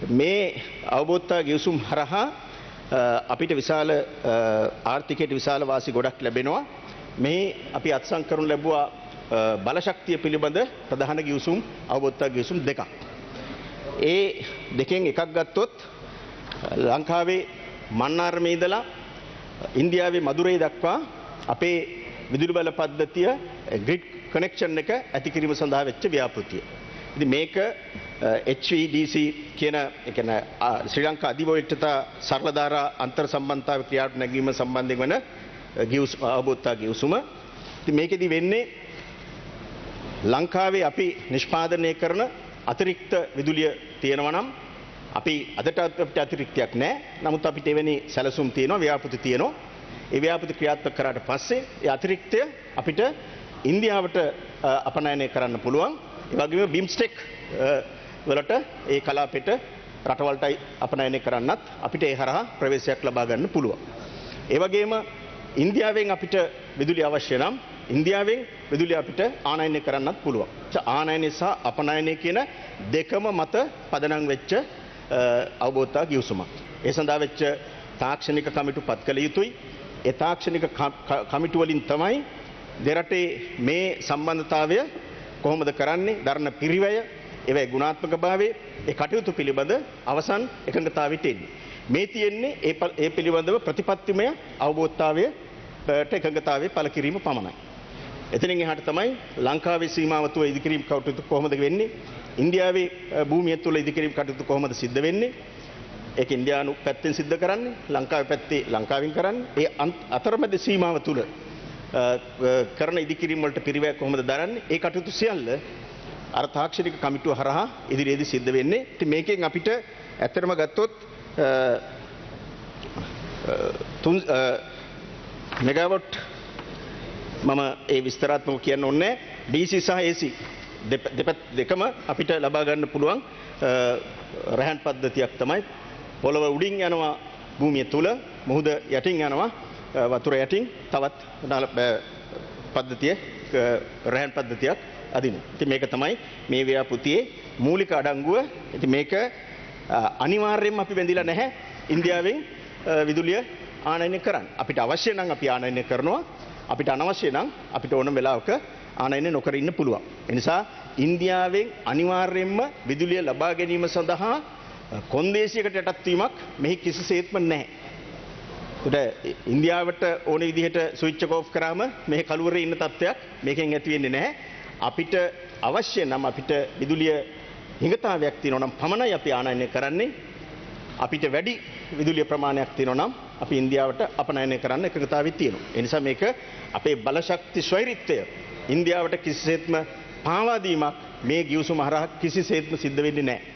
මේ අවබෝධතා ගිවිසුම් හරහා අපිට විශාල ආර්ථිකයට විශාල වාසි ගොඩක් ලැබෙනවා. මේ අපි අත්සන් කරනු ලැබුවා බලශක්තිය පිළිබඳ ප්‍රධාන ගිවිසුම් අවබෝධතා ගිවිසුම් දෙකක්. ඒ දෙකෙන් එකක් ගත්තොත් ලංකාවේ මන්නාරමේ ඉඳලා ඉන්දියාවේ මදුරේ දක්වා අපේ විදුලි බල පද්ධතිය ග්‍රිඩ් කනෙක්ෂන් එක ඇති කිරීම සඳහා වෙච්ච ව්‍යාපෘතිය. ඉතින් මේක HVDC කියන ඒ කියන්නේ ශ්‍රී ලංකා අධිවෝල්ටතා සරල ධාරා අන්තර් සම්බන්ධතාව ක්‍රියාවට නැගීම සම්බන්ධයෙන් වන අවබෝධතා ගිවිසුම. ඉතින් මේකෙදි වෙන්නේ ලංකාවේ අපි නිෂ්පාදනය කරන අතිරික්ත විදුලිය තියෙනවා නම් අපි අදට අපිට අතිරික්තයක් නැහැ. නමුත් අපිට එවැනි සැලසුම් තියෙනවා, ව්‍යාපෘති තියෙනවා. ඒ ව්‍යාපෘති ක්‍රියාත්මක කරාට පස්සේ ඒ අතිරික්තය අපිට ඉන්දියාවට අපනයනය කරන්න පුළුවන්. ඒ වගේම බිම්ස්ටෙක් වලට ඒ කලාපෙට රටවලට අපනයනය කරන්නත් අපිට ඒ හරහා ප්‍රවේශයක් ලබා ගන්න පුළුවන්. ඒ වගේම ඉන්දියාවෙන් අපිට විදුලිය අවශ්‍ය නම් ඉන්දියාවෙන් විදුලිය අපිට ආනයනය කරන්නත් පුළුවන්. ආනයනය සහ අපනයනය කියන දෙකම මත පදනම් වෙච්ච අවබෝධතා ගිවිසුමක්. ඒ සඳහා වෙච්ච තාක්ෂණික කමිටු පත් කළ යුතුයි. ඒ තාක්ෂණික කමිටු වලින් තමයි දෙරටේ මේ සම්බන්ධතාවය කොහොමද කරන්නේ, දරන පිරිවැය, ඒවැයි ගුණාත්මක භාවය, ඒ කටයුතු පිළිබඳ අවසන් එකඟතාවයට එන්නේ. මේ තියෙන්නේ ඒ පිළිබඳව ප්‍රතිපත්තිමය අවබෝධතාවයට එකඟතාවය පළ කිරීම පමණයි. එතනින් එහාට තමයි ලංකාවේ සීමාව තුළ ඉදිකිරීම කටයුතු කොහොමද වෙන්නේ, ඉන්දියාවේ භූමිය තුළ ඉදිකිරීම කටයුතු කොහොමද සිද්ධ වෙන්නේ, ඒක ඉන්දියානු පැත්තෙන් සිද්ධ කරන්නේ, ලංකාවේ පැත්තේ ලංකාවෙන් කරන්නේ, ඒ අතරමැද සීමාව තුළ කරන ඉදිකිරීම වලට පිරිවැය කොහොමද දරන්නේ, ඒ කටයුතු සියල්ල අර තාක්ෂණික කමිටුව හරහා ඉදිරියේදී සිද්ධ වෙන්නේ. ඉතින් මේකෙන් අපිට ඇත්තටම ගත්තොත් 3 මෙගාවොට් මම ඒ විස්තරාත්මකව කියන්න ඕනේ. DC සහ AC දෙකම අපිට ලබා ගන්න පුළුවන් රහන් පද්ධතියක් තමයි. පොළව උඩින් යනවා භූමිය තුල, මුහුද යටින් යනවා වතුර යටින් තවත් පද්ධතිය රහන් පද්ධතියක් අදින. ඉතින් මේක තමයි මේ ව්‍යාපෘතියේ මූලික අඩංගුව. ඉතින් මේක අනිවාර්යයෙන්ම අපි බැඳිලා නැහැ ඉන්දියාවෙන් විදුලිය ආනයනය කරන්න. අපිට අවශ්‍ය නම් අපි ආනයනය කරනවා. අපිට අනවශ්‍ය නම් අපිට ඕනම වෙලාවක ආනයනය නොකර ඉන්න පුළුවන්. ඒ නිසා ඉන්දියාවෙන් අනිවාර්යයෙන්ම විදුලිය ලබා ගැනීම සඳහා කොන්දේසියකට යටත් වීමක් මෙහි කිසිසේත්ම නැහැ. ඒකට ඉන්දියාවට ඕන විදිහට ස්විච් එක ඔෆ් කරාම මේ කළුවරේ ඉන්න තත්ත්වයක් මේකෙන් ඇති වෙන්නේ නැහැ. අපිට අවශ්‍ය නම් අපිට විදුලිය හිඟතාවයක් තියෙනවා නම් පමණයි අපි ආනයනය කරන්නේ. අපිට වැඩි විදුලිය ප්‍රමාණයක් තියෙනවා නම් අපි ඉන්දියාවට අපනයනය කරන්න එකඟතාවයක් තියෙනවා. ඒ නිසා මේක අපේ බලශක්ති ස්වෛරීත්වය ඉන්දියාවට කිසිසේත්ම පාවා දීමක් මේ ගිවිසුම හරහා කිසිසේත්ම සිද්ධ වෙන්නේ නැහැ.